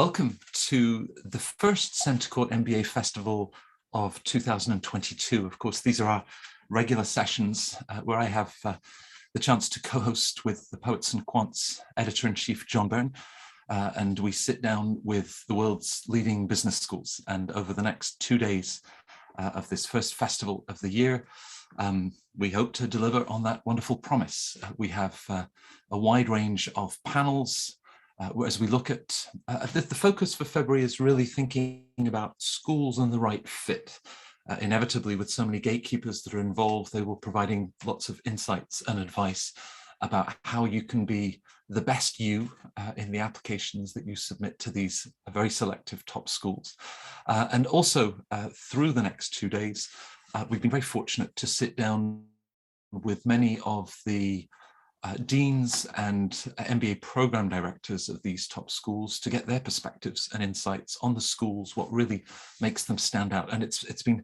welcome to the first Centre Court MBA Festival of 2022. Of course, these are our regular sessions where I have the chance to co-host with the Poets and Quants Editor-in-Chief John Byrne, and we sit down with the world's leading business schools. And over the next 2 days of this first festival of the year, we hope to deliver on that wonderful promise. We have a wide range of panels. As we look at the focus for February is really thinking about schools and the right fit. Inevitably, with so many gatekeepers that are involved, they will be providing lots of insights and advice about how you can be the best you in the applications that you submit to these very selective top schools. And also through the next 2 days, we've been very fortunate to sit down with many of the deans and MBA program directors of these top schools to get their perspectives and insights on the schools, what really makes them stand out. And it's been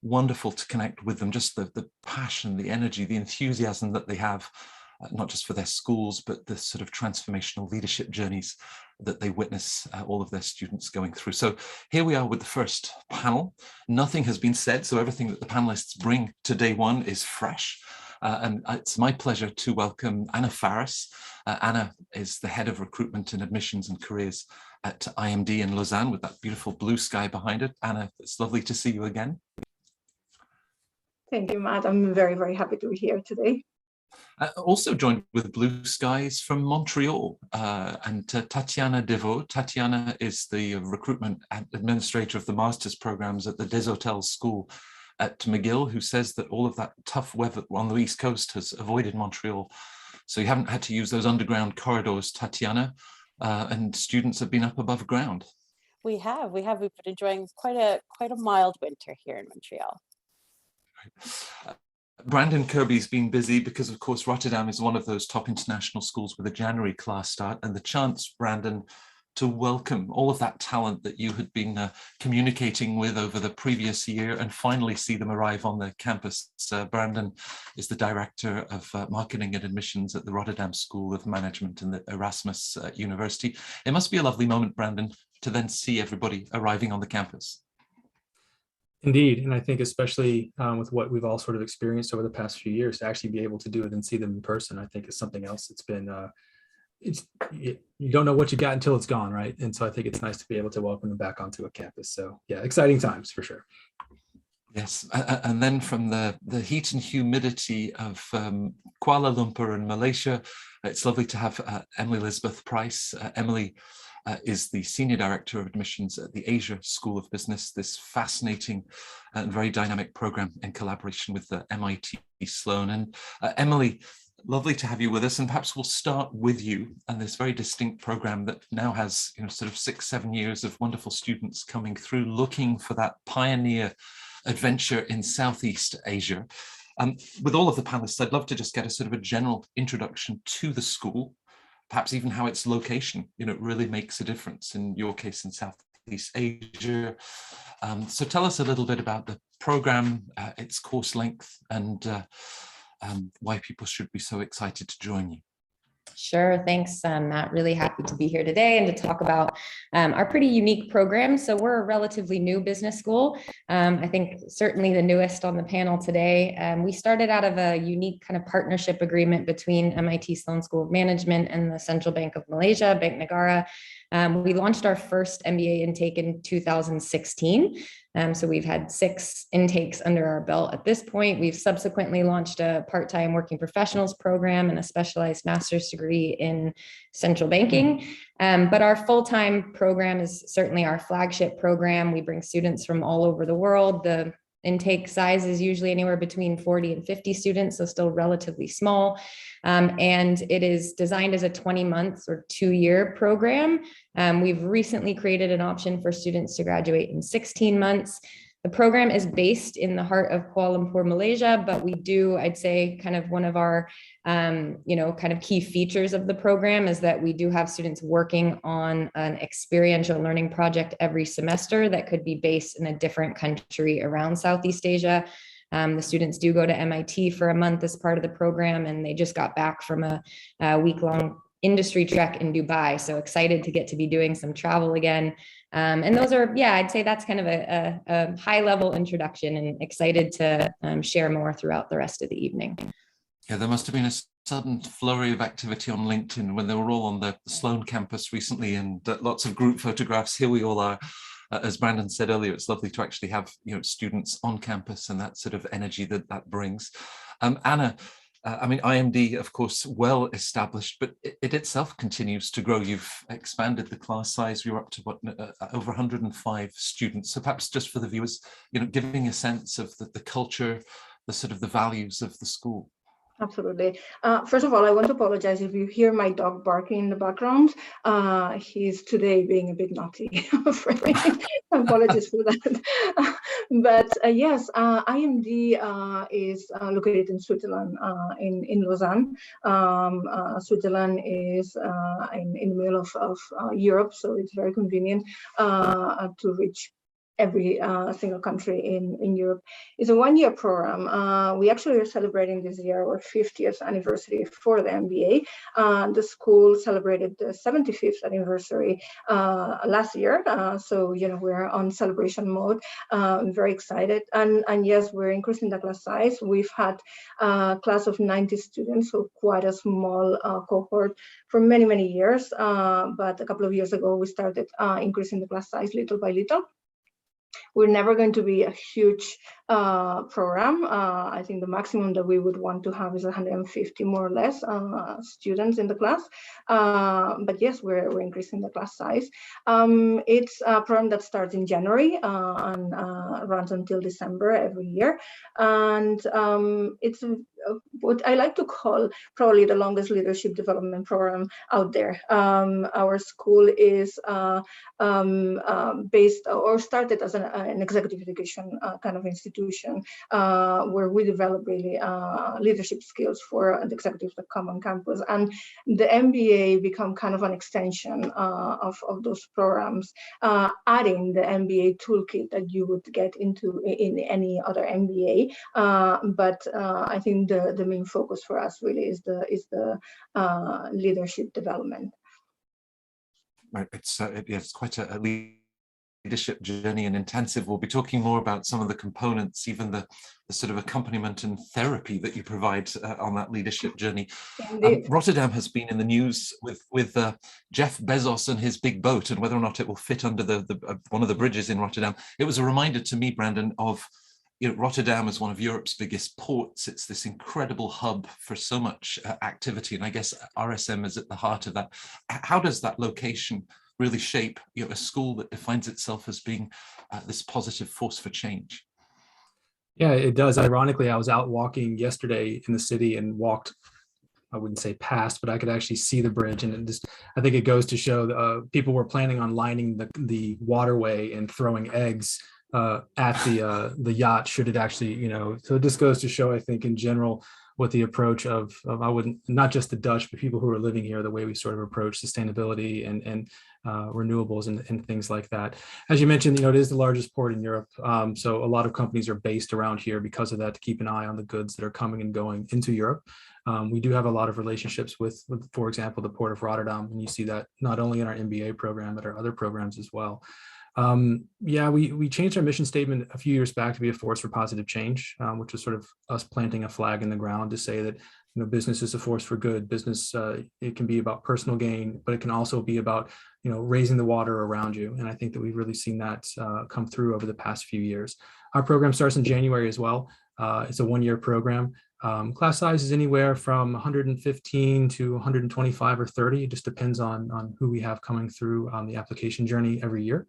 wonderful to connect with them, just the passion, the energy, the enthusiasm that they have, not just for their schools, but the sort of transformational leadership journeys that they witness all of their students going through. So here we are with the first panel. Nothing has been said, so everything that the panelists bring to day one is fresh. And it's my pleasure to welcome Anna Faris. Anna is the head of recruitment and admissions and careers at IMD in Lausanne, with that beautiful blue sky behind it. Anna, it's lovely to see you again. Thank you, Matt. I'm very, very happy to be here today. Also joined with blue skies from Montreal and Tatiana Deveau. Tatiana is the recruitment administrator of the master's programs at the Des Hotels School at McGill, who says that all of that tough weather on the East Coast has avoided Montreal. So you haven't had to use those underground corridors, Tatiana, and students have been up above ground. We have. We've been enjoying quite a mild winter here in Montreal. Brandon Kirby's been busy because, of course, Rotterdam is one of those top international schools with a January class start, and the chance, Brandon, to welcome all of that talent that you had been communicating with over the previous year and finally see them arrive on the campus. Brandon is the Director of Marketing and Admissions at the Rotterdam School of Management and the Erasmus University. It must be a lovely moment, Brandon, to then see everybody arriving on the campus. Indeed, and I think especially with what we've all sort of experienced over the past few years, to actually be able to do it and see them in person, I think is something else. It's been you don't know what you got until it's gone, right? And so I think it's nice to be able to welcome them back onto a campus. So yeah, exciting times for sure. Yes, and then from the heat and humidity of Kuala Lumpur in Malaysia, it's lovely to have Emily Elizabeth Price. Emily is the Senior Director of Admissions at the Asia School of Business, this fascinating and very dynamic program in collaboration with the MIT Sloan. And Emily, lovely to have you with us, and perhaps we'll start with you and this very distinct program that now has, sort of 6-7 years of wonderful students coming through looking for that pioneer adventure in Southeast Asia. With all of the panelists, I'd love to just get a sort of a general introduction to the school, perhaps even how its location, really makes a difference, in your case in Southeast Asia. So tell us a little bit about the program, its course length, and why people should be so excited to join you. Sure. Thanks, Matt. Really happy to be here today and to talk about our pretty unique program. So we're a relatively new business school. I think certainly the newest on the panel today. We started out of a unique kind of partnership agreement between MIT Sloan School of Management and the Central Bank of Malaysia, Bank Negara. We launched our first MBA intake in 2016. So we've had 6 intakes under our belt at this point. We've subsequently launched a part-time working professionals program and a specialized master's degree in central banking. But our full-time program is certainly our flagship program. We bring students from all over the world. The intake size is usually anywhere between 40 and 50 students, so still relatively small. And it is designed as a 20-month or 2-year program. We've recently created an option for students to graduate in 16 months. The program is based in the heart of Kuala Lumpur, Malaysia, but we do, I'd say, kind of one of our, kind of key features of the program is that we do have students working on an experiential learning project every semester that could be based in a different country around Southeast Asia. The students do go to MIT for a month as part of the program, and they just got back from a week-long industry trek in Dubai. So excited to get to be doing some travel again. And those are, yeah, I'd say that's kind of a high level introduction, and excited to share more throughout the rest of the evening. Yeah, there must have been a sudden flurry of activity on LinkedIn when they were all on the Sloan campus recently, and lots of group photographs. Here we all are. As Brandon said earlier, it's lovely to actually have students on campus and that sort of energy that brings. Anna, I mean, IMD, of course, well established, but it itself continues to grow. You've expanded the class size. You're up to what, over 105 students. So perhaps just for the viewers, giving a sense of the culture, the sort of the values of the school. Absolutely. First of all, I want to apologize if you hear my dog barking in the background. He's today being a bit naughty. Apologies for that. But yes, IMD is located in Switzerland, in Lausanne. Switzerland is in the middle of Europe, so it's very convenient to reach every single country in Europe. It's a one-year program. We actually are celebrating this year our 50th anniversary for the MBA. The school celebrated the 75th anniversary last year. So, we're on celebration mode. I'm very excited. And yes, we're increasing the class size. We've had a class of 90 students, so quite a small cohort for many, many years. But a couple of years ago, we started increasing the class size little by little. We're never going to be a huge program. I think the maximum that we would want to have is 150 more or less students in the class. But yes, we're increasing the class size. It's a program that starts in January and runs until December every year. And it's what I like to call probably the longest leadership development program out there. Our school is based or started as an executive education kind of institution where we develop really leadership skills for the executives that come on campus. And the MBA become kind of an extension of those programs, adding the MBA toolkit that you would get into in any other MBA. But I think the main focus for us really is the leadership development. Right, it's quite a leadership journey and intensive. We'll be talking more about some of the components, even the sort of accompaniment and therapy that you provide on that leadership journey. Rotterdam has been in the news with Jeff Bezos and his big boat, and whether or not it will fit under the one of the bridges in Rotterdam. It was a reminder to me, Brandon, of Rotterdam is one of Europe's biggest ports. It's this incredible hub for so much activity, and I guess RSM is at the heart of that. How does that location really shape a school that defines itself as being this positive force for change? Yeah, it does. Ironically, I was out walking yesterday in the city and walked, I wouldn't say past, but I could actually see the bridge. And I think it goes to show people were planning on lining the waterway and throwing eggs at the yacht should it actually, so it just goes to show, I think, in general, what the approach of I wouldn't, not just the Dutch, but people who are living here, the way we sort of approach sustainability and renewables and things like that. As you mentioned, it is the largest port in Europe. So a lot of companies are based around here because of that, to keep an eye on the goods that are coming and going into Europe. We do have a lot of relationships with, for example, the Port of Rotterdam, and you see that not only in our MBA program, but our other programs as well. Yeah, we changed our mission statement a few years back to be a force for positive change, which was sort of us planting a flag in the ground to say that business is a force for good. Business, it can be about personal gain, but it can also be about raising the water around you. And I think that we've really seen that come through over the past few years. Our program starts in January as well. It's a one-year program. Class size is anywhere from 115 to 125 or 30. It just depends on who we have coming through on the application journey every year.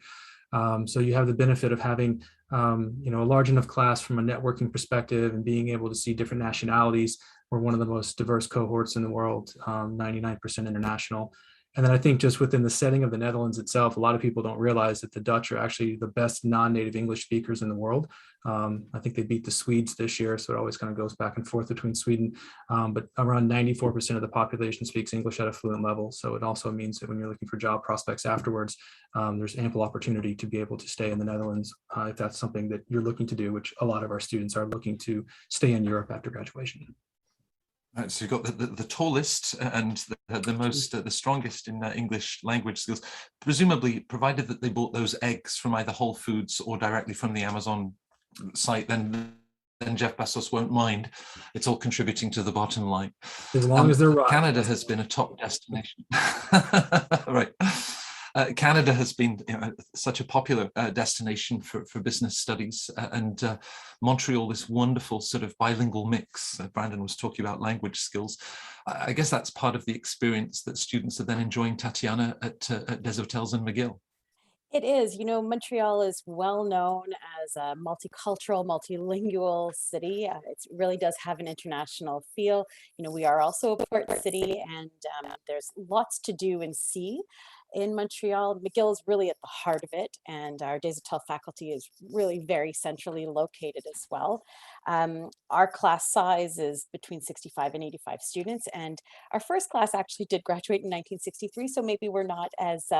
So you have the benefit of having, a large enough class from a networking perspective and being able to see different nationalities. We're one of the most diverse cohorts in the world, 99% international. And then I think just within the setting of the Netherlands itself, a lot of people don't realize that the Dutch are actually the best non-native English speakers in the world. I think they beat the Swedes this year, so it always kind of goes back and forth between Sweden. But around 94% of the population speaks English at a fluent level. So it also means that when you're looking for job prospects afterwards, there's ample opportunity to be able to stay in the Netherlands if that's something that you're looking to do, which a lot of our students are looking to stay in Europe after graduation. So you've got the tallest and the most, the strongest in English language skills, presumably provided that they bought those eggs from either Whole Foods or directly from the Amazon site, then Jeff Bezos won't mind. It's all contributing to the bottom line. As long as they're right. Canada has been a top destination. Right. Canada has been such a popular destination for business studies, and Montreal, this wonderful sort of bilingual mix. Brandon was talking about language skills. I guess that's part of the experience that students are then enjoying, Tatiana, at Des Hotels in McGill. It is, you know, Montreal is well known as a multicultural, multilingual city. It really does have an international feel. You know, we are also a port city, and there's lots to do and see in Montreal. McGill is really at the heart of it, and our Des Hotels faculty is really very centrally located as well. Our class size is between 65 and 85 students, and our first class actually did graduate in 1963, so maybe we're not as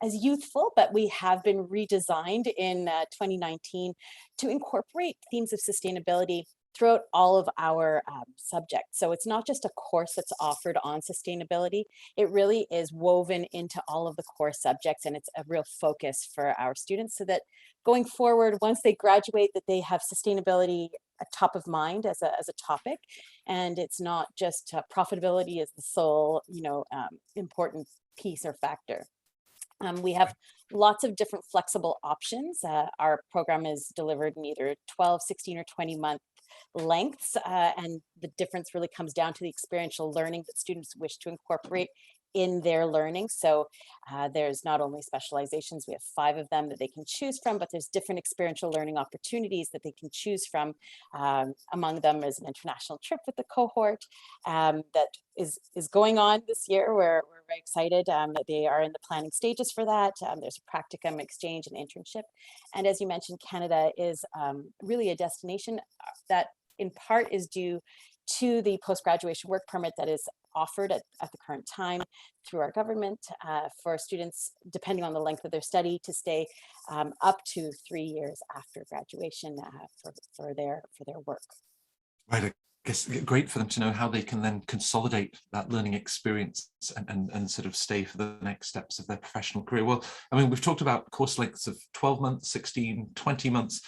youthful, but we have been redesigned in 2019 to incorporate themes of sustainability throughout all of our subjects. So it's not just a course that's offered on sustainability, it really is woven into all of the core subjects, and it's a real focus for our students so that going forward, once they graduate, that they have sustainability top of mind as a topic, and it's not just profitability as the sole, you know, important piece or factor. We have lots of different flexible options. Our program is delivered in either 12, 16, or 20-month lengths, and the difference really comes down to the experiential learning that students wish to incorporate in their learning. So there's not only specializations, we have 5 of them that they can choose from, but there's different experiential learning opportunities that they can choose from. Among them is an international trip with the cohort that is going on this year. We're very excited that they are in the planning stages for that. There's a practicum, exchange, and internship. And as you mentioned, Canada is really a destination that in part is due to the post-graduation work permit that is offered at the current time through our government for students, depending on the length of their study, to stay up to 3 years after graduation for their work. Right. I guess great for them to know how they can then consolidate that learning experience and sort of stay for the next steps of their professional career. Well, I mean, we've talked about course lengths of 12 months, 16, 20 months.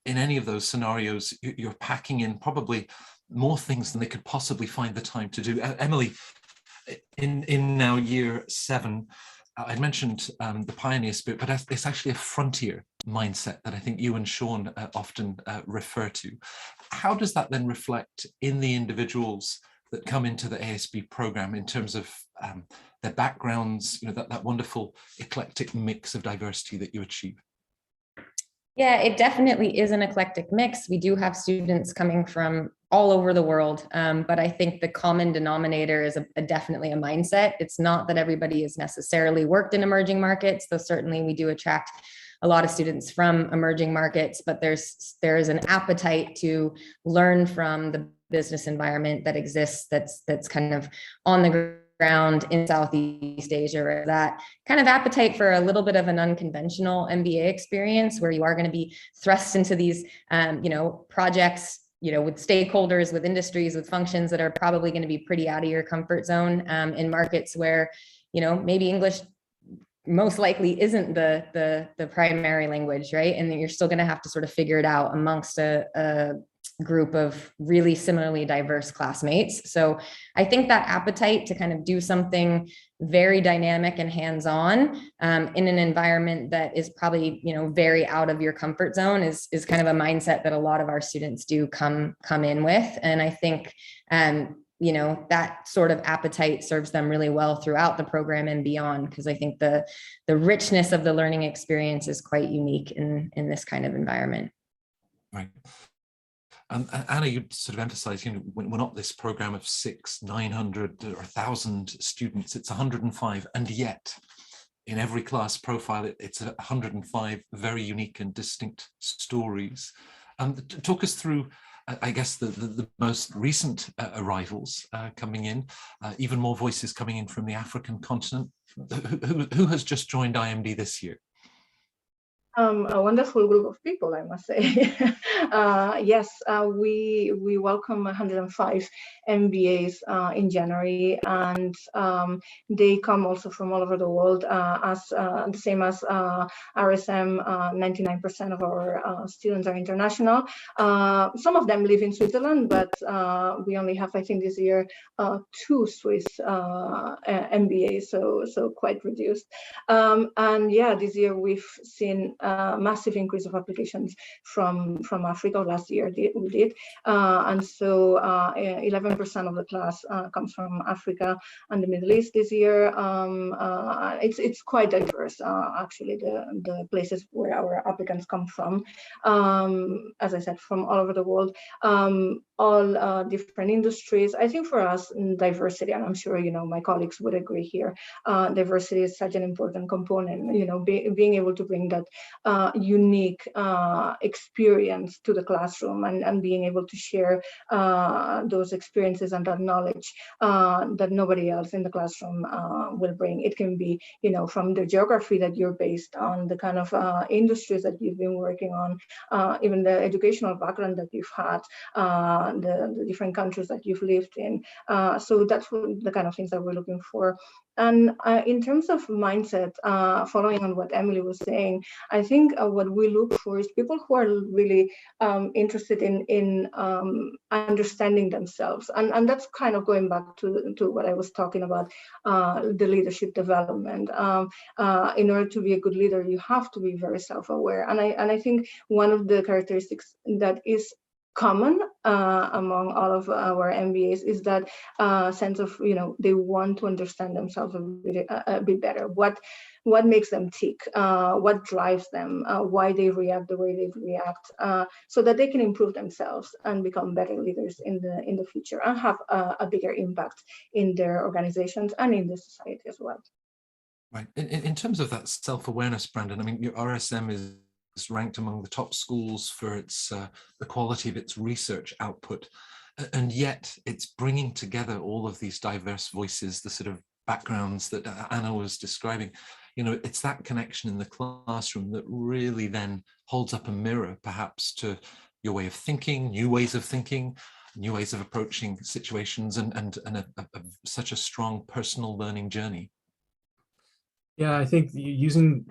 In any of those scenarios, you're packing in probably more things than they could possibly find the time to do. Emily, in now year 7, I mentioned the pioneer spirit, but it's actually a frontier mindset that I think you and Sean often refer to. How does that then reflect in the individuals that come into the ASB program in terms of their backgrounds, you know, that wonderful eclectic mix of diversity that you achieve? Yeah, it definitely is an eclectic mix. We do have students coming from all over the world, but I think the common denominator is definitely a mindset. It's not that everybody has necessarily worked in emerging markets, though certainly we do attract a lot of students from emerging markets, but there is an appetite to learn from the business environment that exists, that's kind of on the ground in Southeast Asia, or that kind of appetite for a little bit of an unconventional MBA experience where you are going to be thrust into these, projects, with stakeholders, with industries, with functions that are probably going to be pretty out of your comfort zone, in markets where, maybe English most likely isn't the primary language, right? And then you're still going to have to sort of figure it out amongst a group of really similarly diverse classmates. So I think that appetite to kind of do something very dynamic and hands-on in an environment that is probably, very out of your comfort zone is kind of a mindset that a lot of our students do come in with. And I think, that sort of appetite serves them really well throughout the program and beyond, because I think the richness of the learning experience is quite unique in this kind of environment. Right. Anna, you sort of emphasized, we're not this program of 600, 900 or 1,000 students, it's 105. And yet in every class profile, it's 105 very unique and distinct stories. Talk us through, I guess, the most recent arrivals coming in, even more voices coming in from the African continent. Who has just joined IMD this year? A wonderful group of people, I must say. Yes, we welcome 105 MBAs in January, and they come also from all over the world. As the same as RSM, 99% of our students are international. Some of them live in Switzerland, but we only have, I think, this year 2 Swiss MBAs, so quite reduced. And yeah, this year we've seen a massive increase of applications from Africa. Last year we did, and so 11% of the class comes from Africa and the Middle East this year. It's quite diverse, actually, the places where our applicants come from. As I said, from all over the world, all different industries. I think for us, diversity, and I'm sure my colleagues would agree here, diversity is such an important component. Being able to bring that unique experience to the classroom and being able to share those experiences and that knowledge that nobody else in the classroom will bring. It can be, from the geography that you're based on, the kind of industries that you've been working on, even the educational background that you've had, the different countries that you've lived in. So that's the kind of things that we're looking for. And in terms of mindset, following on what Emily was saying, I think what we look for is people who are really interested in understanding themselves. And that's kind of going back to what I was talking about, the leadership development. In order to be a good leader, you have to be very self-aware. And I think one of the characteristics that is common among all of our MBAs is that sense of, they want to understand themselves a bit better. What makes them tick? What drives them? Why they react the way they react? So that they can improve themselves and become better leaders in the future and have a bigger impact in their organizations and in the society as well. Right. In terms of that self-awareness, Brandon, I mean, your RSM is ranked among the top schools for its the quality of its research output, and yet it's bringing together all of these diverse voices, the sort of backgrounds that Anna was describing. It's that connection in the classroom that really then holds up a mirror, perhaps, to your way of thinking, new ways of thinking, new ways of approaching situations, and such a strong personal learning journey. Yeah, I think using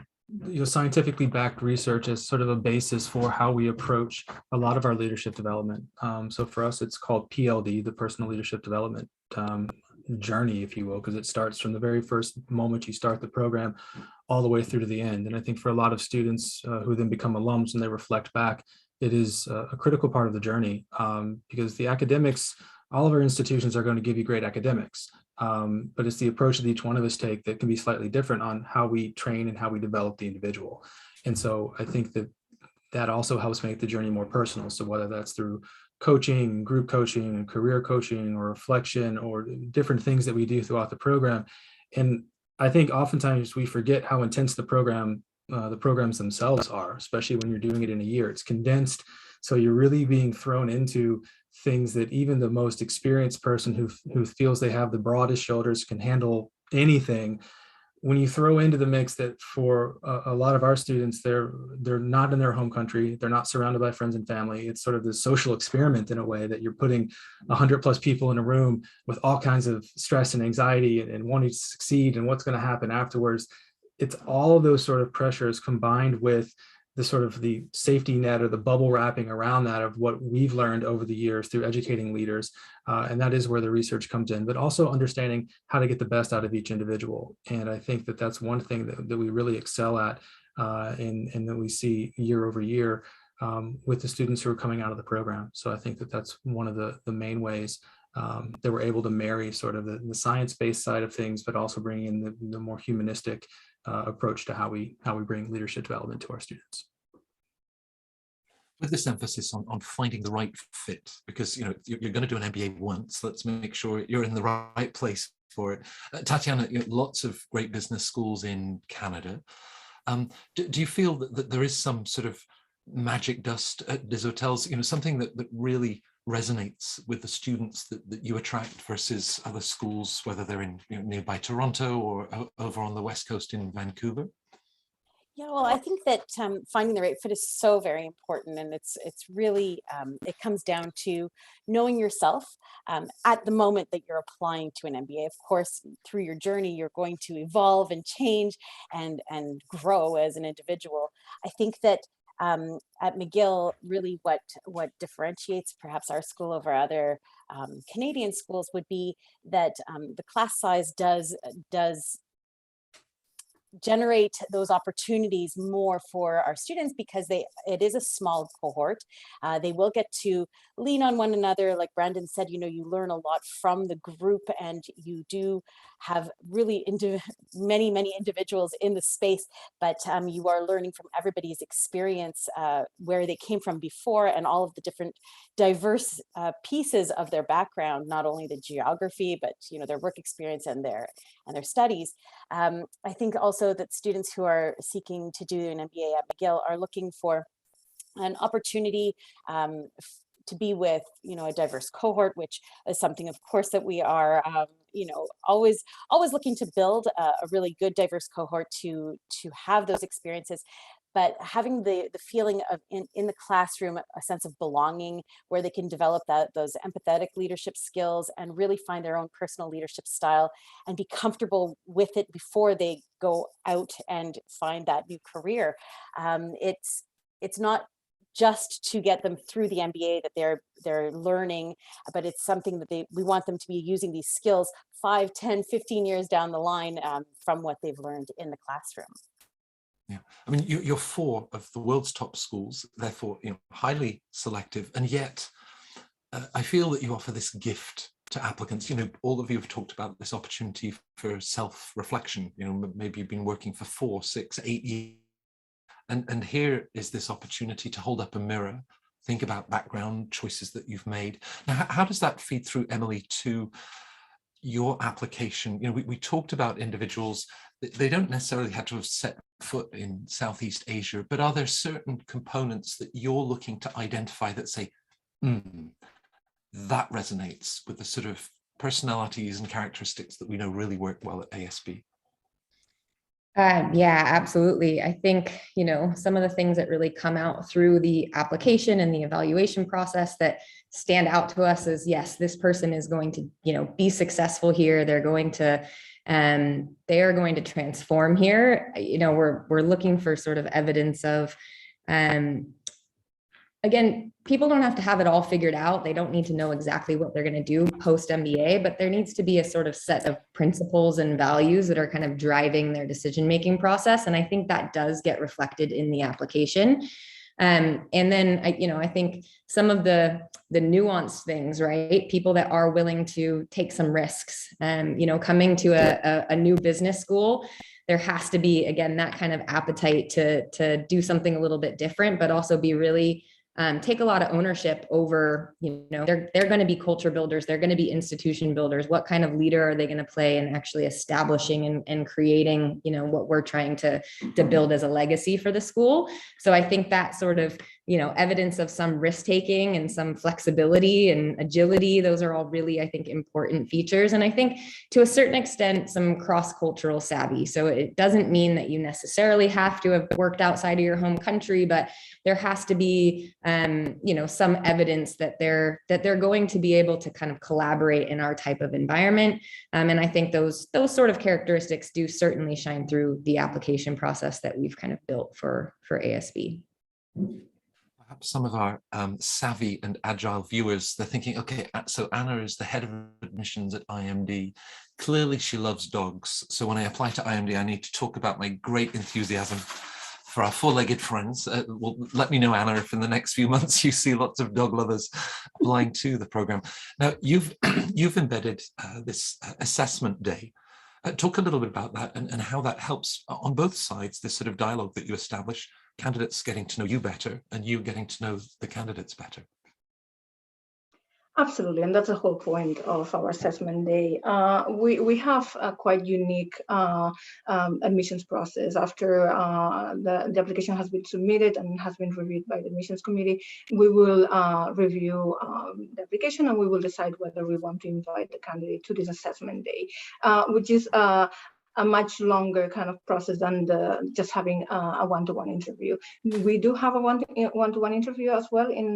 scientifically backed research as sort of a basis for how we approach a lot of our leadership development. So for us, it's called PLD, the personal leadership development journey, if you will, because it starts from the very first moment you start the program all the way through to the end. And I think for a lot of students who then become alums and they reflect back, it is a critical part of the journey, because the academics, all of our institutions are going to give you great academics. But it's the approach that each one of us take that can be slightly different on how we train and how we develop the individual. And so I think that also helps make the journey more personal. So whether that's through coaching, group coaching, and career coaching, or reflection, or different things that we do throughout the program. And I think oftentimes we forget how intense the programs themselves are, especially when you're doing it in a year. It's condensed. So you're really being thrown into things that even the most experienced person who feels they have the broadest shoulders can handle anything. When you throw into the mix that for a lot of our students, they're not in their home country, they're not surrounded by friends and family. It's sort of this social experiment in a way that you're putting 100+ people in a room with all kinds of stress and anxiety and wanting to succeed and what's going to happen afterwards. It's all of those sort of pressures combined with the sort of the safety net or the bubble wrapping around that of what we've learned over the years through educating leaders. And that is where the research comes in, but also understanding how to get the best out of each individual. And I think that that's one thing that we really excel at and that we see year over year with the students who are coming out of the program. So I think that that's one of the main ways that we're able to marry sort of the science-based side of things, but also bring in the more humanistic approach to how we bring leadership development to our students. With this emphasis on finding the right fit, because you're going to do an MBA once, let's make sure you're in the right place for it. Tatiana, lots of great business schools in Canada. Do you feel that there is some sort of magic dust at Des Hotels, something that really resonates with the students that you attract versus other schools, whether they're in nearby Toronto or over on the West Coast in Vancouver? Yeah, well, I think that finding the right fit is so very important, and it's really it comes down to knowing yourself at the moment that you're applying to an MBA. Of course, through your journey, you're going to evolve and change and grow as an individual. I think that at McGill, really what differentiates perhaps our school over other Canadian schools would be that the class size does generate those opportunities more for our students because it is a small cohort. They will get to lean on one another. Like Brandon said, you learn a lot from the group, and you do have really many individuals in the space, but you are learning from everybody's experience, where they came from before, and all of the different diverse pieces of their background, not only the geography, but their work experience and their studies. I think also that students who are seeking to do an MBA at McGill are looking for an opportunity to be with a diverse cohort, which is something, of course, that we are always looking to build a really good diverse cohort to have those experiences. But having the feeling of in the classroom, a sense of belonging, where they can develop those empathetic leadership skills and really find their own personal leadership style and be comfortable with it before they go out and find that new career. It's not just to get them through the MBA that they're learning, but it's something that we want them to be using these skills 5, 10, 15 years down the line from what they've learned in the classroom. Yeah, I mean, you're 4 of the world's top schools, therefore, highly selective, and yet I feel that you offer this gift to applicants. All of you have talked about this opportunity for self-reflection. Maybe you've been working for 4, 6, 8 years, and here is this opportunity to hold up a mirror, think about background choices that you've made. Now, how does that feed through, Emily, to your application? We talked about individuals. They don't necessarily have to have set foot in Southeast Asia, but are there certain components that you're looking to identify that say, that resonates with the sort of personalities and characteristics that we know really work well at ASB? Yeah, absolutely. I think, some of the things that really come out through the application and the evaluation process that stand out to us is, yes, this person is going to, be successful here. They are going to transform here. We're looking for sort of evidence of, again, people don't have to have it all figured out. They don't need to know exactly what they're going to do post MBA, but there needs to be a sort of set of principles and values that are kind of driving their decision-making process. And I think that does get reflected in the application. And then I think some of the nuanced things, right? People that are willing to take some risks, coming to a new business school, there has to be, again, that kind of appetite to do something a little bit different, but also be really take a lot of ownership over, they're going to be culture builders. They're going to be institution builders. What kind of leader are they going to play in actually establishing and creating, what we're trying to build as a legacy for the school. So I think that sort of, evidence of some risk taking and some flexibility and agility, those are all really, I think, important features. And I think to a certain extent, some cross-cultural savvy. So it doesn't mean that you necessarily have to have worked outside of your home country, but there has to be, some evidence that they're going to be able to kind of collaborate in our type of environment. And I think those sort of characteristics do certainly shine through the application process that we've kind of built for ASB. Perhaps some of our savvy and agile viewers, they're thinking, okay, so Anna is the head of admissions at IMD. Clearly she loves dogs. So when I apply to IMD, I need to talk about my great enthusiasm for our 4-legged friends. Well, let me know, Anna, if in the next few months you see lots of dog lovers applying to the program. Now, you've embedded this assessment day. Talk a little bit about that and how that helps on both sides, this sort of dialogue that you establish, candidates getting to know you better and you getting to know the candidates better. Absolutely, and that's the whole point of our assessment day. We have a quite unique admissions process. After the application has been submitted and has been reviewed by the admissions committee, we will review the application and we will decide whether we want to invite the candidate to this assessment day, which is a much longer kind of process than just having a one-to-one interview. We do have a one-to-one interview as well in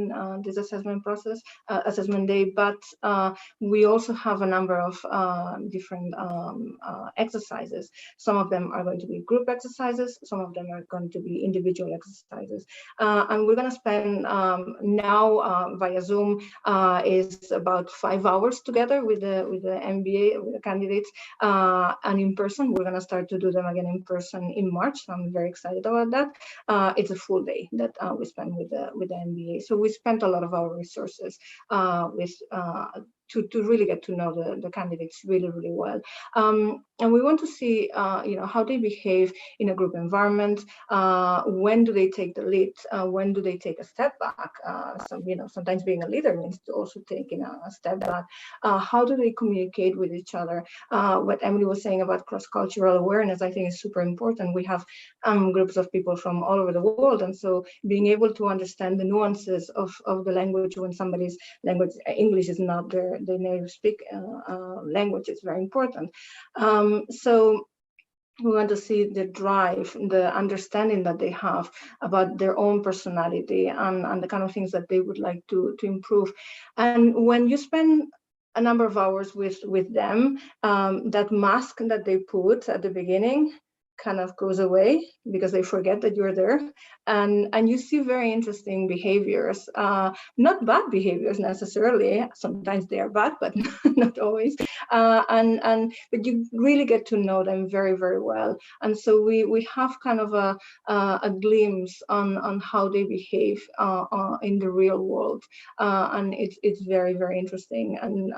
this assessment process, assessment day, but we also have a number of different exercises. Some of them are going to be group exercises, some of them are going to be individual exercises. And we're going to spend now via Zoom is about 5 hours together with the MBA, with the candidates, and in person. We're going to start to do them again in person in March. I'm very excited about that. It's a full day that we spend with the MBA. So we spent a lot of our resources to really get to know the candidates really, really well. And we want to see, how they behave in a group environment. When do they take the lead? When do they take a step back? Sometimes being a leader means to also taking a step back. How do they communicate with each other? What Emily was saying about cross-cultural awareness, I think is super important. We have groups of people from all over the world. And so being able to understand the nuances of the language when somebody's language, English is not their native speak language, is very important. So we want to see the drive, the understanding that they have about their own personality and the kind of things that they would like to improve. And when you spend a number of hours with them, that mask that they put at the beginning kind of goes away because they forget that you're there, and you see very interesting behaviors, not bad behaviors necessarily. Sometimes they are bad, but not always. But you really get to know them very, very well, and so we have kind of a glimpse on how they behave in the real world, and it's very, very interesting. And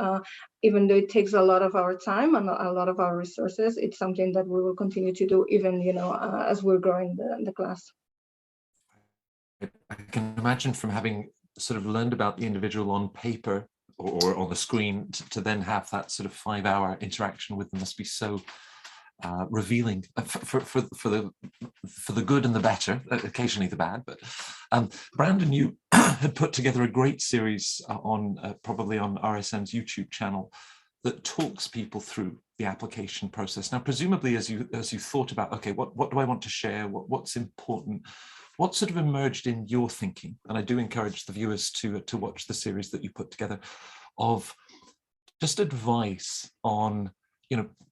even though it takes a lot of our time and a lot of our resources, it's something that we will continue to do even, as we're growing the class. I can imagine from having sort of learned about the individual on paper or on the screen to then have that sort of 5-hour interaction with them must be so revealing for the good and the better, occasionally the bad. But Brandon, you had put together a great series on probably on RSM's YouTube channel that talks people through the application process. Now, presumably, as you thought about, okay, what do I want to share? What's important? What sort of emerged in your thinking? And I do encourage the viewers to watch the series that you put together of just advice on,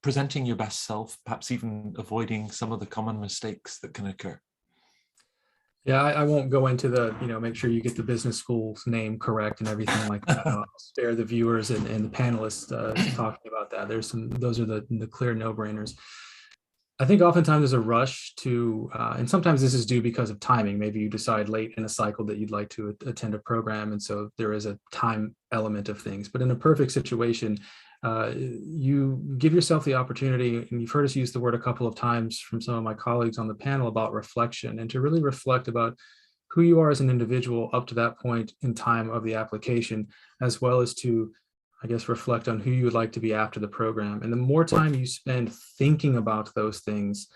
presenting your best self, perhaps even avoiding some of the common mistakes that can occur. Yeah, I won't go into the, make sure you get the business school's name correct and everything like that. I'll spare the viewers and the panelists talking about that. Those are the clear no-brainers. I think oftentimes there's a rush to, and sometimes this is due because of timing. Maybe you decide late in a cycle that you'd like to attend a program, and so there is a time element of things. But in a perfect situation, you give yourself the opportunity, and you've heard us use the word a couple of times from some of my colleagues on the panel about reflection, and to really reflect about who you are as an individual up to that point in time of the application, as well as to, I guess, reflect on who you would like to be after the program. And the more time you spend thinking about those things,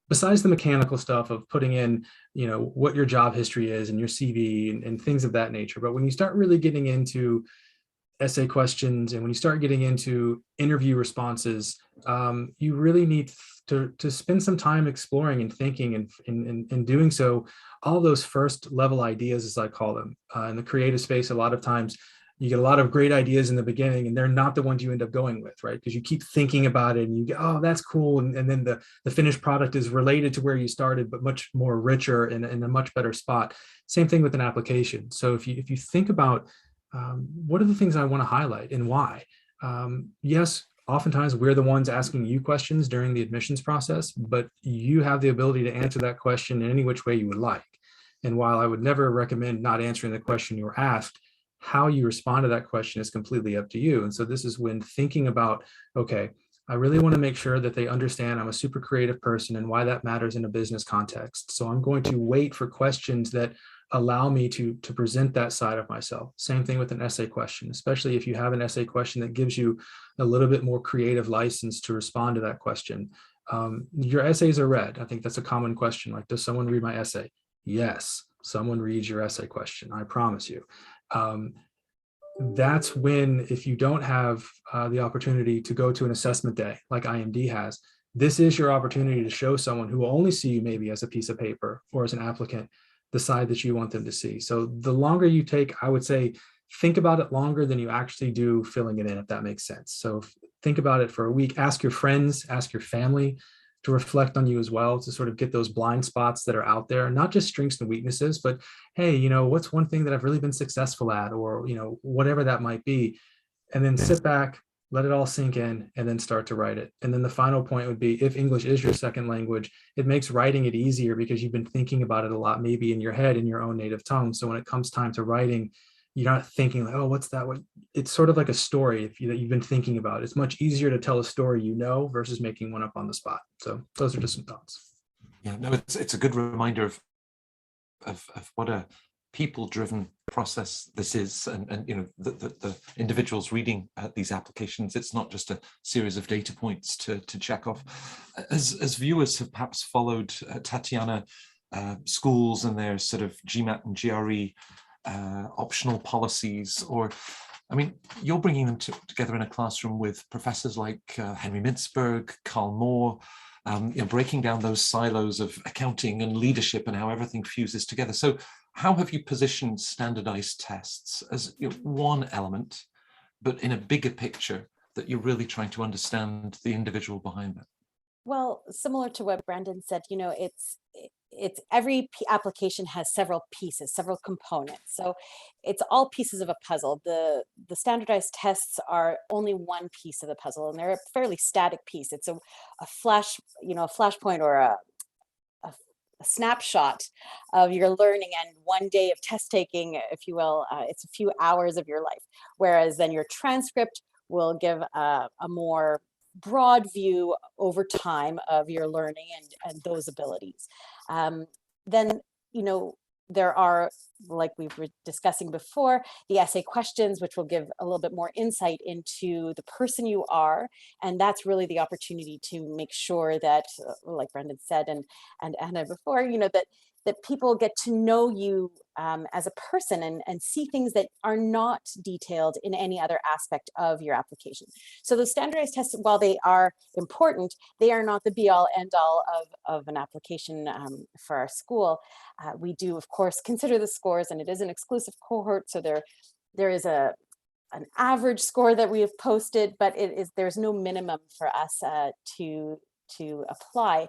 besides the mechanical stuff of putting in, what your job history is and your CV and things of that nature, but when you start really getting into essay questions and when you start getting into interview responses, you really need to spend some time exploring and thinking, and in doing so, all those first level ideas, as I call them, in the creative space. A lot of times you get a lot of great ideas in the beginning, and they're not the ones you end up going with, right? Because you keep thinking about it and you go, oh, that's cool. And then the finished product is related to where you started, but much more richer and in a much better spot. Same thing with an application. So if you think about what are the things I want to highlight and why? Yes, oftentimes we're the ones asking you questions during the admissions process, but you have the ability to answer that question in any which way you would like. And while I would never recommend not answering the question you were asked, how you respond to that question is completely up to you. And so this is when thinking about, okay, I really want to make sure that they understand I'm a super creative person and why that matters in a business context. So I'm going to wait for questions that allow me to present that side of myself. Same thing with an essay question, especially if you have an essay question that gives you a little bit more creative license to respond to that question. Your essays are read. I think that's a common question. Like, does someone read my essay? Yes, someone reads your essay question, I promise you. That's when, if you don't have the opportunity to go to an assessment day like IMD has, this is your opportunity to show someone who will only see you maybe as a piece of paper or as an applicant, the side that you want them to see. So the longer you take, I would say, think about it longer than you actually do filling it in, if that makes sense. So think about it for a week, ask your friends, ask your family to reflect on you as well, to sort of get those blind spots that are out there, not just strengths and weaknesses, but hey, you know, what's one thing that I've really been successful at, or, you know, whatever that might be. And then sit back, let it all sink in, and then start to write it. And then the final point would be, if English is your second language, it makes writing it easier because you've been thinking about it a lot, maybe in your head, in your own native tongue. So when it comes time to writing, you're not thinking like, oh, what's that? It's sort of like a story that you've been thinking about. It's much easier to tell a story you know versus making one up on the spot. So those are just some thoughts. Yeah, no, it's a good reminder of what a people-driven process this is, and you know, the individuals reading these applications, it's not just a series of data points to check off. As viewers have perhaps followed Tatiana, schools and their sort of GMAT and GRE optional policies, or I mean, you're bringing them together in a classroom with professors like Henry Mintzberg, Carl Moore, you know, breaking down those silos of accounting and leadership and how everything fuses together. So how have you positioned standardized tests as, you know, one element, but in a bigger picture that you're really trying to understand the individual behind that? Well, similar to what Brandon said, you know, it's every application has several pieces, several components. So it's all pieces of a puzzle. The standardized tests are only one piece of the puzzle, and they're a fairly static piece. It's a flash, you know, a flashpoint or a snapshot of your learning and one day of test taking, if you will. It's a few hours of your life, whereas then your transcript will give a more broad view over time of your learning and those abilities. Then, you know, there are, like we were discussing before, the essay questions, which will give a little bit more insight into the person you are. And that's really the opportunity to make sure that, like Brendan said, and Anna before, you know, that people get to know you as a person and see things that are not detailed in any other aspect of your application. So those standardized tests, while they are important, they are not the be all end all of an application for our school. We do, of course, consider the scores, and it is an exclusive cohort. So there is an average score that we have posted, but there's no minimum for us to apply.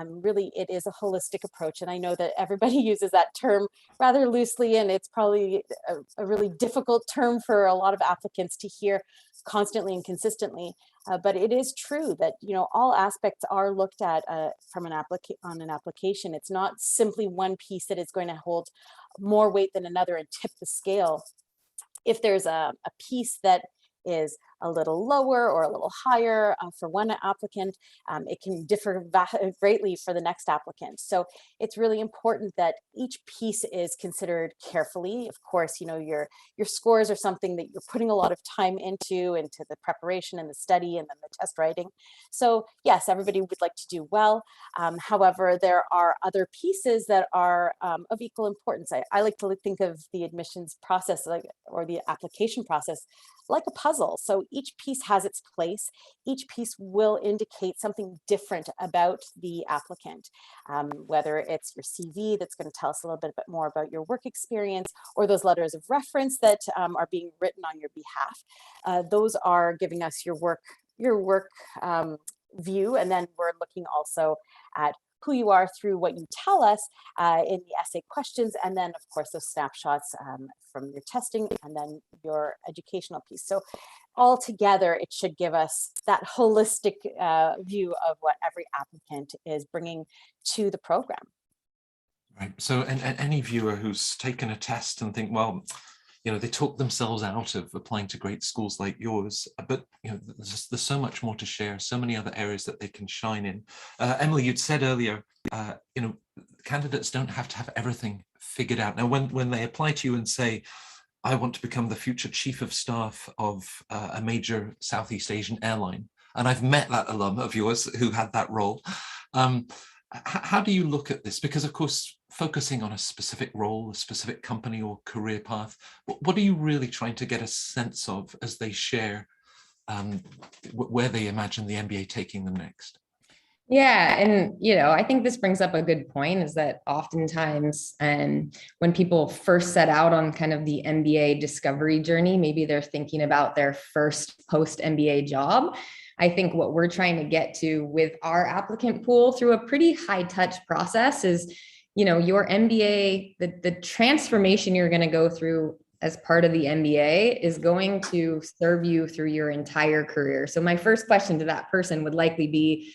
Really, it is a holistic approach. And I know that everybody uses that term rather loosely, and it's probably a really difficult term for a lot of applicants to hear constantly and consistently. But it is true that, you know, all aspects are looked at from an application. It's not simply one piece that is going to hold more weight than another and tip the scale. If there's a piece that is a little lower or a little higher for one applicant, it can differ greatly for the next applicant. So it's really important that each piece is considered carefully. Of course, you know, your scores are something that you're putting a lot of time into the preparation and the study and then the test writing. So yes, everybody would like to do well. However, there are other pieces that are of equal importance. I like to think of the admissions process or the application process like a puzzle. So each piece has its place. Each piece will indicate something different about the applicant, whether it's your CV that's going to tell us a little bit more about your work experience, or those letters of reference that are being written on your behalf. Those are giving us your work view, and then we're looking also at who you are through what you tell us in the essay questions, and then of course those snapshots from your testing and then your educational piece. So all together, it should give us that holistic view of what every applicant is bringing to the program. Right. So, and any viewer who's taken a test and think, well, you know, they talk themselves out of applying to great schools like yours, but you know, there's so much more to share, so many other areas that they can shine in. Emily, you'd said earlier, you know, candidates don't have to have everything figured out. Now, when they apply to you and say, I want to become the future chief of staff of a major Southeast Asian airline, and I've met that alum of yours who had that role. How do you look at this? Because of course, focusing on a specific role, a specific company or career path, what are you really trying to get a sense of as they share where they imagine the MBA taking them next? Yeah, and I think this brings up a good point, is that oftentimes when people first set out on kind of the MBA discovery journey, maybe they're thinking about their first post MBA job. I think what we're trying to get to with our applicant pool through a pretty high touch process is, your MBA, the transformation you're going to go through as part of the MBA is going to serve you through your entire career. So my first question to that person would likely be,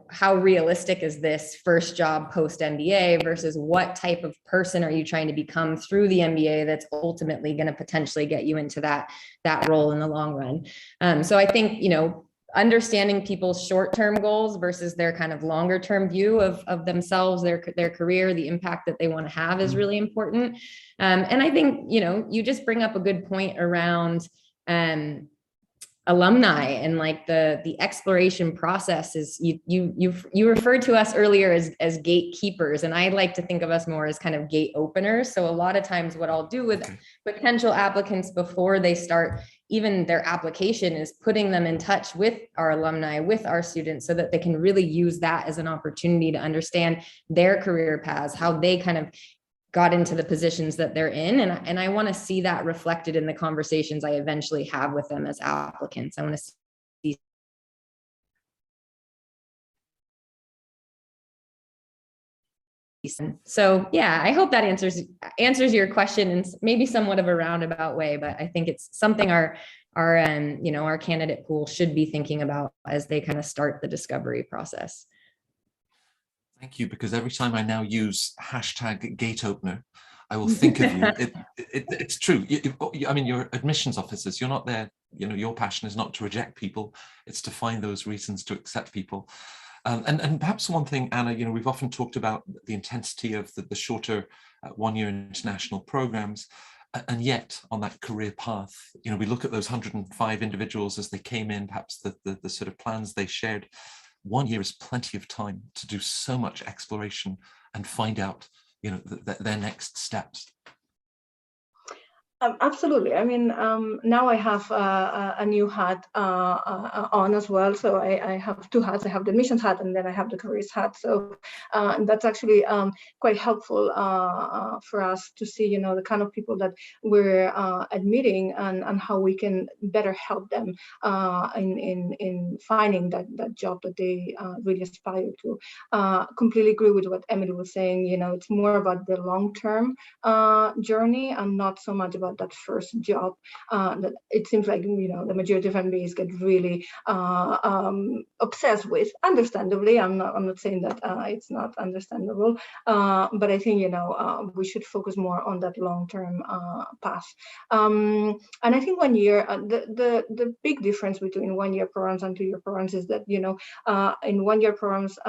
how realistic is this first job post MBA versus what type of person are you trying to become through the MBA that's ultimately going to potentially get you into that role in the long run. So I think, understanding people's short-term goals versus their kind of longer-term view of themselves, their career, the impact that they want to have is really important. And I think, you just bring up a good point around alumni and like the exploration process. Is you referred to us earlier as gatekeepers, and I like to think of us more as kind of gate openers. So a lot of times what I'll do with potential applicants before they start even their application is putting them in touch with our alumni, with our students, so that they can really use that as an opportunity to understand their career paths, how they kind of got into the positions that they're in. And I want to see that reflected in the conversations I eventually have with them as applicants. I want to see. So yeah, I hope that answers your question in maybe somewhat of a roundabout way, but I think it's something our candidate pool should be thinking about as they kind of start the discovery process. Thank you, because every time I now use #GateOpener, I will think of you. It's true. I mean, you're admissions officers. You're not there. Your passion is not to reject people. It's to find those reasons to accept people. And perhaps one thing, Anna, we've often talked about the intensity of the shorter one-year international programs. And yet on that career path, we look at those 105 individuals as they came in, perhaps the sort of plans they shared. 1 year is plenty of time to do so much exploration and find out, their next steps. Absolutely. I mean, now I have a new hat on as well. So I have two hats. I have the admissions hat, and then I have the careers hat. So that's actually quite helpful for us to see, the kind of people that we're admitting and how we can better help them in finding that job that they really aspire to. Completely agree with what Emily was saying. It's more about the long-term journey and not so much about that first job. That it seems like the majority of MBAs get really obsessed with. Understandably, I'm not saying that it's not understandable, but I think we should focus more on that long-term path. And I think 1 year, the big difference between 1 year programs and 2 year programs is that in 1 year programs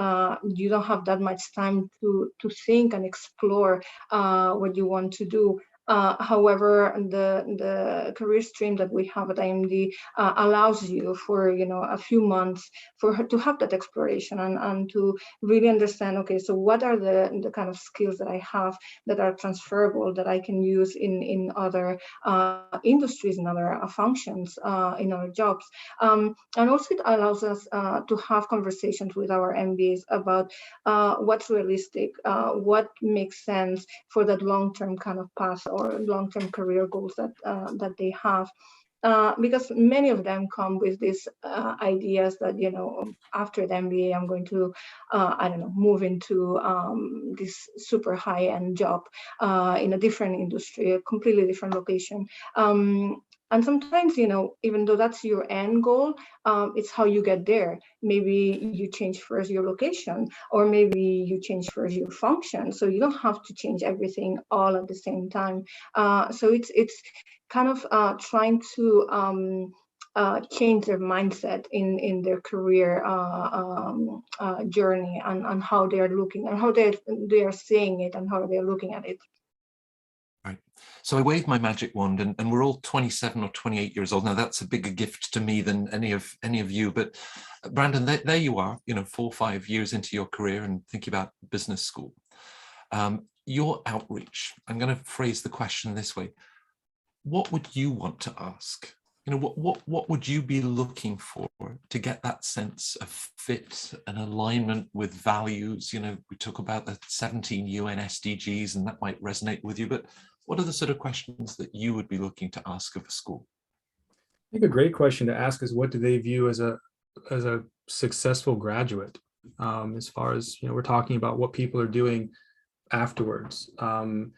you don't have that much time to think and explore what you want to do. However, the career stream that we have at IMD allows you for a few months to have that exploration and to really understand, okay, so what are the kind of skills that I have that are transferable that I can use in other industries, in other functions, in other jobs. And also it allows us to have conversations with our MBAs about what's realistic, what makes sense for that long-term kind of path or long-term career goals that they have. Because many of them come with these ideas that, after the MBA, I'm going to, move into this super high-end job in a different industry, a completely different location. And sometimes, even though that's your end goal, it's how you get there. Maybe you change first your location, or maybe you change first your function. So you don't have to change everything all at the same time. So it's kind of trying to change their mindset in their career journey and how they are looking and how they are seeing it and how they are looking at it. Right. So I waved my magic wand, and we're all 27 or 28 years old. Now that's a bigger gift to me than any of you. But Brandon, there you are, 4 or 5 years into your career and thinking about business school. Your outreach, I'm going to phrase the question this way. What would you want to ask what would you be looking for to get that sense of fit and alignment with values? We talk about the 17 UN SDGs, and that might resonate with you, but what are the sort of questions that you would be looking to ask of a school? I think a great question to ask is, what do they view as a successful graduate? As far as, we're talking about what people are doing afterwards, and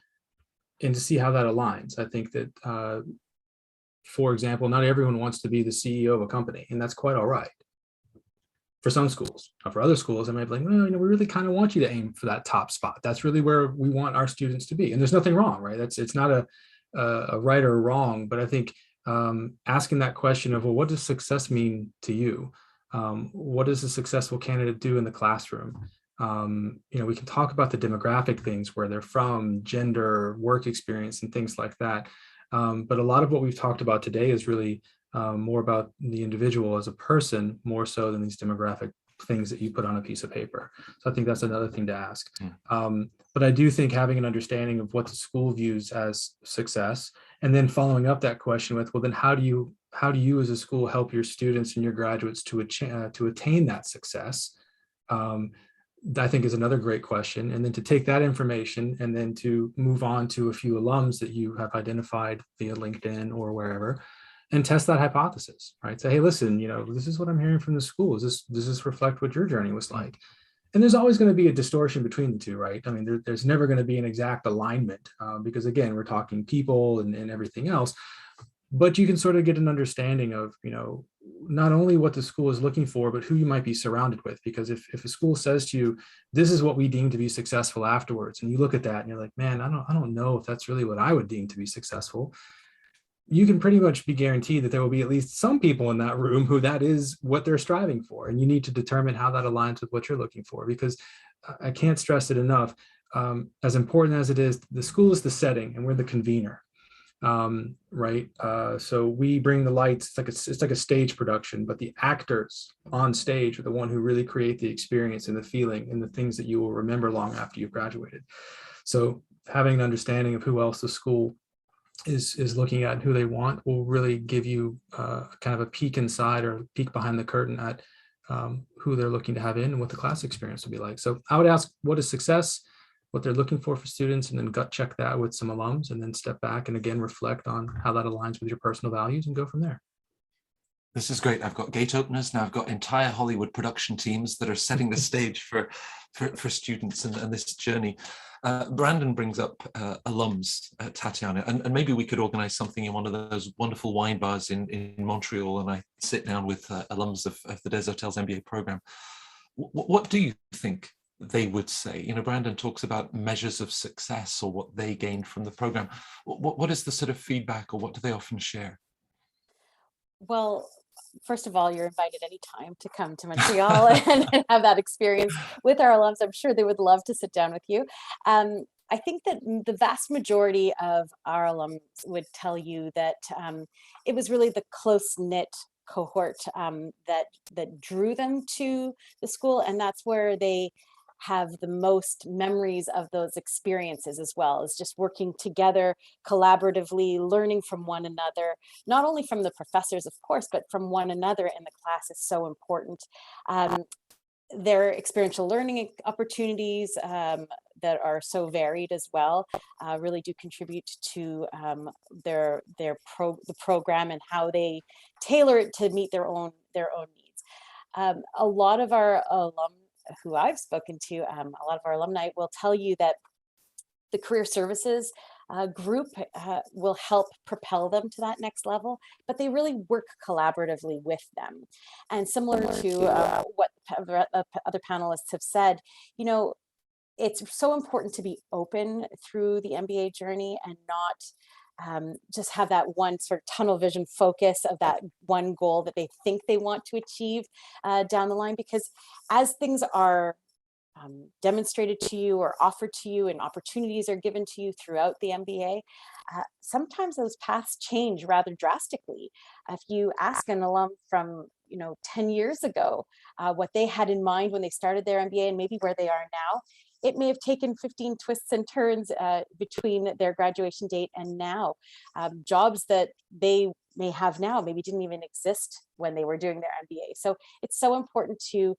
to see how that aligns. I think that, for example, not everyone wants to be the CEO of a company, and that's quite all right. For some schools, for other schools, I might be like, well, we really kind of want you to aim for that top spot. That's really where we want our students to be, and there's nothing wrong, right? It's not a right or wrong, but I think asking that question of, well, what does success mean to you? What does a successful candidate do in the classroom? We can talk about the demographic things, where they're from, gender, work experience, and things like that. But a lot of what we've talked about today is really more about the individual as a person, more so than these demographic things that you put on a piece of paper. So I think that's another thing to ask. But I do think having an understanding of what the school views as success, and then following up that question with, well, then how do you as a school help your students and your graduates to attain that success? I think is another great question. And then to take that information and then to move on to a few alums that you have identified via LinkedIn or wherever, and test that hypothesis, right? Say, hey, listen, this is what I'm hearing from the school. Does this reflect what your journey was like? And there's always going to be a distortion between the two, right? I mean, there's never going to be an exact alignment because, again, we're talking people and everything else. But you can sort of get an understanding of, not only what the school is looking for, but who you might be surrounded with. Because if a school says to you, this is what we deem to be successful afterwards, and you look at that and you're like, man, I don't know if that's really what I would deem to be successful, you can pretty much be guaranteed that there will be at least some people in that room who that is what they're striving for. And you need to determine how that aligns with what you're looking for, because I can't stress it enough. As important as it is, the school is the setting and we're the convener. Right. So we bring the lights. It's like a stage production, but the actors on stage are the one who really create the experience and the feeling and the things that you will remember long after you've graduated. So having an understanding of who else the school is looking at and who they want will really give you kind of a peek inside or a peek behind the curtain at who they're looking to have in and what the class experience will be like. So I would ask, what is success? What they're looking for students, and then gut check that with some alums, and then step back and again reflect on how that aligns with your personal values and go from there. This is great. I've got gate openers now. I've got entire Hollywood production teams that are setting the stage for students and this journey. Brandon brings up alums, Tatiana, and maybe we could organize something in one of those wonderful wine bars in Montreal, and I sit down with alums of the Des Hotels MBA program. What do you think they would say? Brandon talks about measures of success or what they gained from the program. What is the sort of feedback, or what do they often share? Well, first of all, you're invited anytime to come to Montreal and have that experience with our alums. I'm sure they would love to sit down with you. I think that the vast majority of our alums would tell you that it was really the close-knit cohort that drew them to the school, and that's where they have the most memories of those experiences, as well as just working together collaboratively, learning from one another, not only from the professors, of course, but from one another in the class is so important. Their experiential learning opportunities that are so varied as well really do contribute to the program and how they tailor it to meet their own needs. A lot of our alum who I've spoken to, a lot of our alumni will tell you that the career services group will help propel them to that next level, but they really work collaboratively with them. And similar to what other panelists have said, it's so important to be open through the MBA journey and not just have that one sort of tunnel vision focus of that one goal that they think they want to achieve down the line, because as things are demonstrated to you or offered to you and opportunities are given to you throughout the MBA, sometimes those paths change rather drastically. If you ask an alum from 10 years ago what they had in mind when they started their MBA and maybe where they are now, it may have taken 15 twists and turns between their graduation date and now. Jobs that they may have now maybe didn't even exist when they were doing their MBA. So it's so important to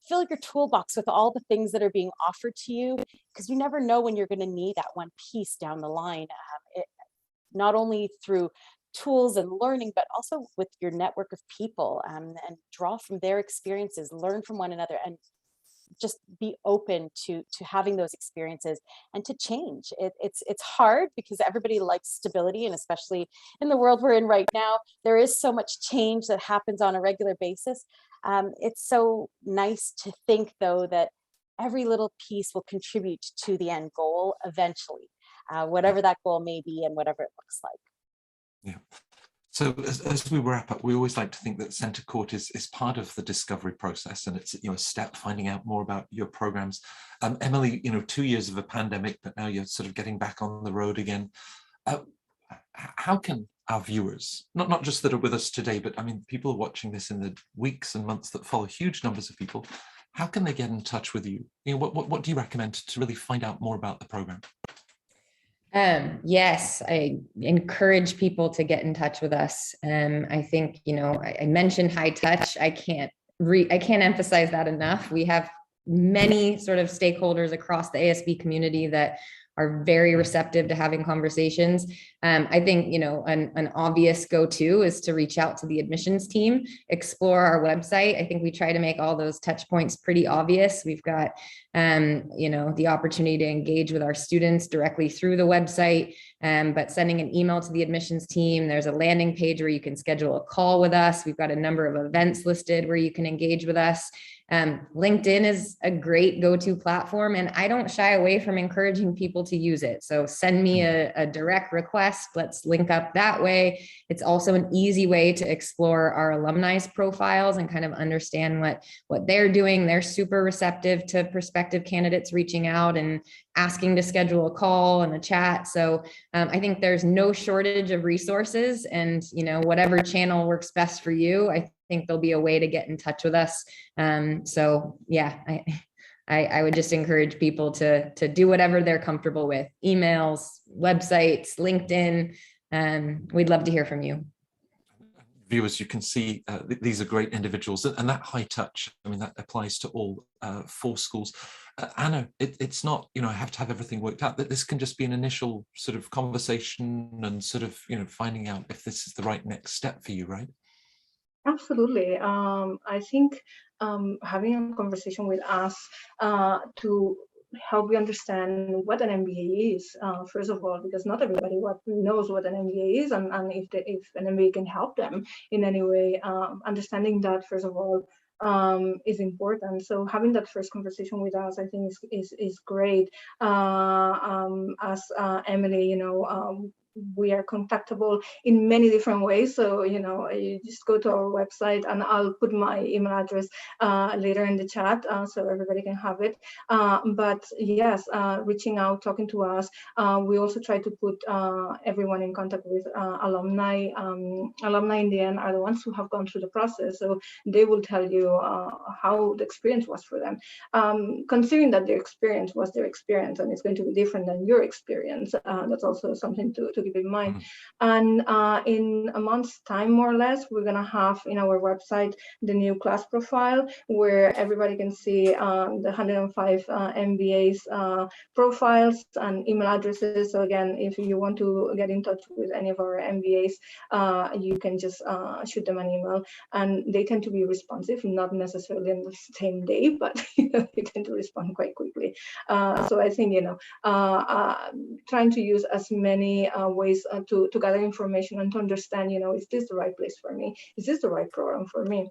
fill your toolbox with all the things that are being offered to you, because you never know when you're going to need that one piece down the line, not only through tools and learning, but also with your network of people, and draw from their experiences, learn from one another, and just be open to having those experiences and to change. It's hard because everybody likes stability, and especially in the world we're in right now, there is so much change that happens on a regular basis. It's so nice to think, though, that every little piece will contribute to the end goal eventually, whatever that goal may be and whatever it looks like. Yeah. So as we wrap up, we always like to think that Centre Court is part of the discovery process, and it's, you know, a step finding out more about your programs. Emily, you know, 2 years of a pandemic, but now you're sort of getting back on the road again. How can our viewers, not just that are with us today, but I mean, people are watching this in the weeks and months that follow, huge numbers of people, how can they get in touch with you? You know, what do you recommend to really find out more about the program? Yes, I encourage people to get in touch with us. I think, you know, I mentioned high touch. I can't emphasize that enough. We have many sort of stakeholders across the ASB community that are very receptive to having conversations. I think, you know, an obvious go-to is to reach out to the admissions team, explore our website. I think we try to make all those touch points pretty obvious. We've got, you know, the opportunity to engage with our students directly through the website, but sending an email to the admissions team. There's a landing page where you can schedule a call with us. We've got a number of events listed where you can engage with us. LinkedIn is a great go-to platform, and I don't shy away from encouraging people to use it. So send me a direct request. Let's link up that way. It's also an easy way to explore our alumni's profiles and kind of understand what they're doing. They're super receptive to prospective candidates reaching out and asking to schedule a call and a chat. So I think there's no shortage of resources, and, you know, whatever channel works best for you, I think there'll be a way to get in touch with us. So yeah, I would just encourage people to do whatever they're comfortable with. Emails, websites, LinkedIn. We'd love to hear from you. Viewers, you can see these are great individuals, and that high touch, I mean, that applies to all 4 schools. Anna, it's not, you know, I have to have everything worked out, that this can just be an initial sort of conversation and sort of, you know, finding out if this is the right next step for you, right? Absolutely. I think having a conversation with us to help you understand what an MBA is, first of all, because not everybody knows what an MBA is, and if an MBA can help them in any way, understanding that, first of all, is important. So having that first conversation with us, I think, is great. As Emily, you know, we are contactable in many different ways. So, you know, you just go to our website, and I'll put my email address later in the chat so everybody can have it. But yes, reaching out, talking to us. We also try to put everyone in contact with alumni. Alumni in the end are the ones who have gone through the process. So they will tell you how the experience was for them. Considering that their experience was their experience, and it's going to be different than your experience, that's also something to keep in mind. And in a month's time, more or less, we're going to have in our website the new class profile, where everybody can see the 105 MBAs profiles and email addresses. So again, if you want to get in touch with any of our MBAs, you can just shoot them an email, and they tend to be responsive, not necessarily on the same day, but you know, they tend to respond quite quickly. So I think, you know, trying to use as many ways to gather information and to understand, you know, is this the right place for me? Is this the right program for me?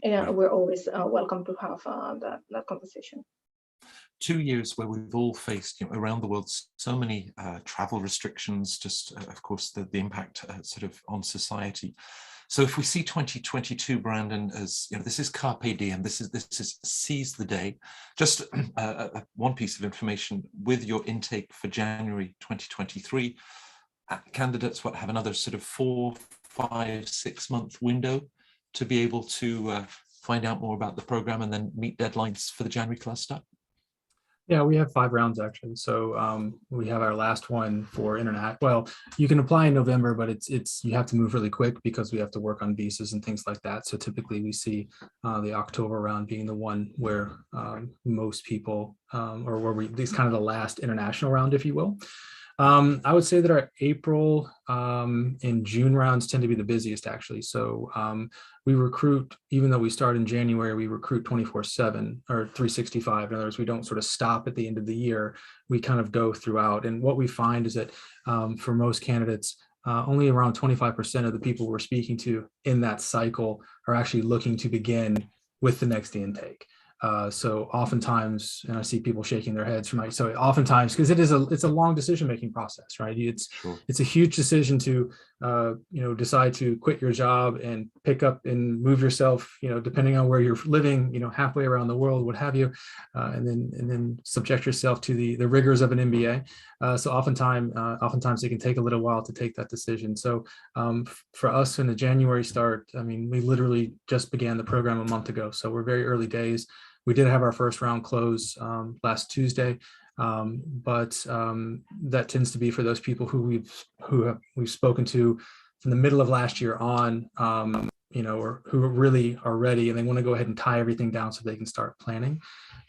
Yeah, we're always welcome to have that conversation. 2 years where we've all faced, you know, around the world, so many travel restrictions, just of course the impact sort of on society. So if we see 2022, Brandon, as, you know, this is carpe diem, this is seize the day. Just one piece of information: with your intake for January 2023, candidates have another sort of 4, 5, 6 month window to be able to find out more about the program and then meet deadlines for the January class start. Yeah, we have 5 rounds actually. So we have our last one for internet. Well, you can apply in November, but it's you have to move really quick because we have to work on visas and things like that. So typically we see the October round being the one where most people, or where this kind of the last international round, if you will. I would say that our April and June rounds tend to be the busiest actually. So we recruit, even though we start in January, we recruit 24/7 or 365. In other words, we don't sort of stop at the end of the year. We kind of go throughout. And what we find is that for most candidates, only around 25% of the people we're speaking to in that cycle are actually looking to begin with the next intake. So oftentimes, and I see people shaking their heads from so oftentimes, because it's a long decision-making process, right? It's a huge decision to decide to quit your job and pick up and move yourself, depending on where you're living, halfway around the world, what have you, and then subject yourself to the rigors of an MBA. So oftentimes it can take a little while to take that decision. So for us in the January start, I mean, we literally just began the program a month ago. So we're very early days. We did have our first round close last Tuesday, but that tends to be for those people who we've spoken to from the middle of last year on, or who really are ready and they want to go ahead and tie everything down so they can start planning.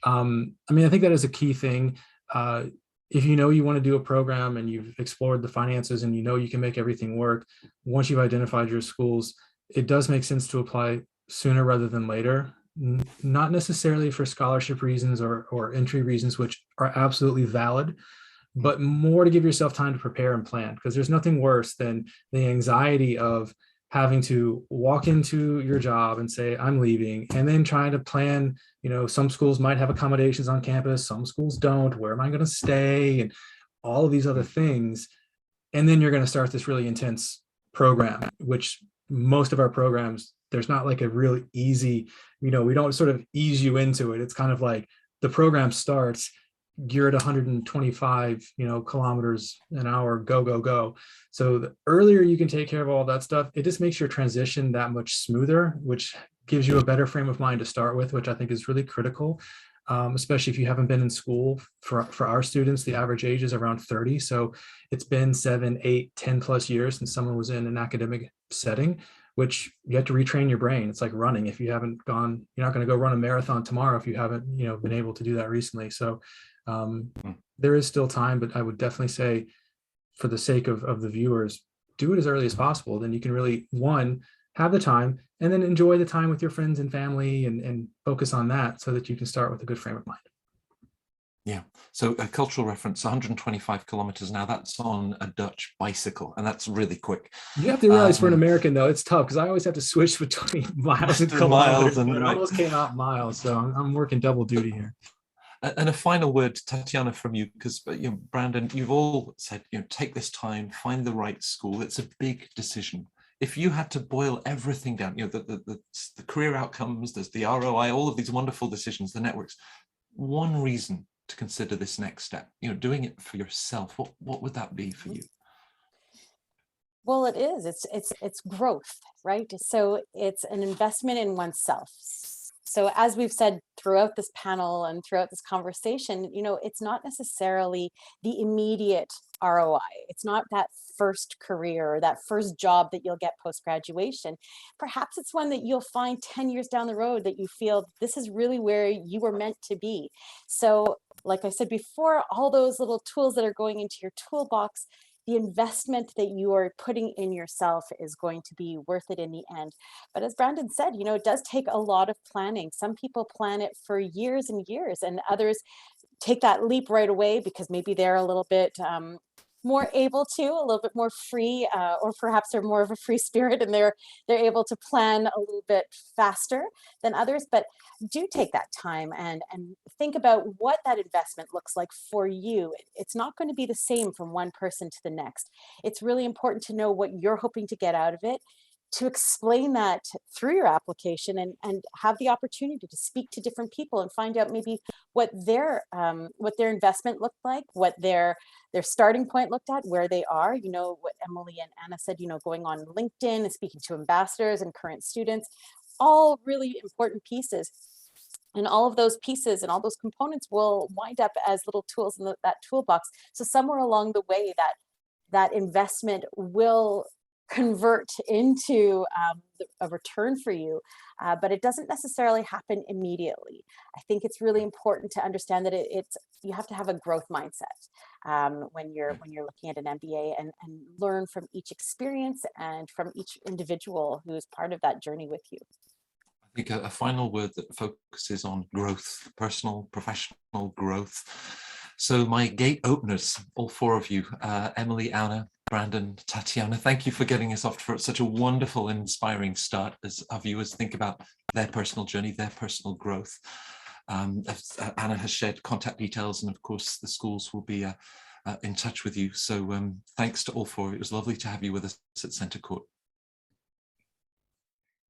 I mean, I think that is a key thing. If you want to do a program and you've explored the finances and you can make everything work, once you've identified your schools, it does make sense to apply sooner rather than later. Not necessarily for scholarship reasons or entry reasons, which are absolutely valid, but more to give yourself time to prepare and plan, because there's nothing worse than the anxiety of having to walk into your job and say, I'm leaving, and then trying to plan, some schools might have accommodations on campus, some schools don't, where am I going to stay, and all of these other things. And then you're going to start this really intense program, which most of our programs, there's not like a real easy, we don't sort of ease you into it. It's kind of like the program starts, you're at 125, kilometers an hour, go, go, go. So the earlier you can take care of all that stuff, it just makes your transition that much smoother, which gives you a better frame of mind to start with, which I think is really critical. Especially if you haven't been in school. For our students, the average age is around 30. So it's been 7, 8, 10 plus years since someone was in an academic setting, which you have to retrain your brain. It's like running. If you haven't gone, you're not going to go run a marathon tomorrow if you haven't, been able to do that recently. So there is still time, but I would definitely say, for the sake of the viewers, do it as early as possible. Then you can really, one, have the time, and then enjoy the time with your friends and family and focus on that so that you can start with a good frame of mind. Yeah. So a cultural reference, 125 kilometers now, that's on a Dutch bicycle, and that's really quick. You have to realize for an American, though, it's tough because I always have to switch between miles and kilometers. But it almost came out miles, so I'm working double duty here. And a final word, Tatiana, from you, because Brandon, you've all said, take this time, find the right school. It's a big decision. If you had to boil everything down, the career outcomes, there's the ROI, all of these wonderful decisions, the networks, one reason to consider this next step, doing it for yourself, what would that be for you? Well, it is. It's growth, right? So it's an investment in oneself. So as we've said throughout this panel and throughout this conversation, it's not necessarily the immediate ROI. It's not that first career or that first job that you'll get post-graduation. Perhaps it's one that you'll find 10 years down the road that you feel this is really where you were meant to be. So like I said before, all those little tools that are going into your toolbox, the investment that you are putting in yourself is going to be worth it in the end. But as Brandon said, it does take a lot of planning. Some people plan it for years and years, and others take that leap right away because maybe they're a little bit more able to, a little bit more free, or perhaps they're more of a free spirit and they're able to plan a little bit faster than others. But do take that time and think about what that investment looks like for you. It's not going to be the same from one person to the next. It's really important to know what you're hoping to get out of it, to explain that through your application and have the opportunity to speak to different people and find out maybe what their investment looked like, what their starting point looked at, where they are, what Emily and Anna said, going on LinkedIn and speaking to ambassadors and current students, all really important pieces. And all of those pieces and all those components will wind up as little tools in that toolbox. So somewhere along the way, that investment will convert into a return for you, but it doesn't necessarily happen immediately. I think it's really important to understand that you have to have a growth mindset when you're looking at an MBA, and learn from each experience and from each individual who is part of that journey with you. I think a final word that focuses on growth, personal, professional growth. So my gate openers, all four of you, Emily, Anna, Brandon, Tatiana, thank you for getting us off for such a wonderful and inspiring start as our viewers think about their personal journey, their personal growth. Anna has shared contact details, and of course the schools will be in touch with you. So thanks to all four. It was lovely to have you with us at Centre Court.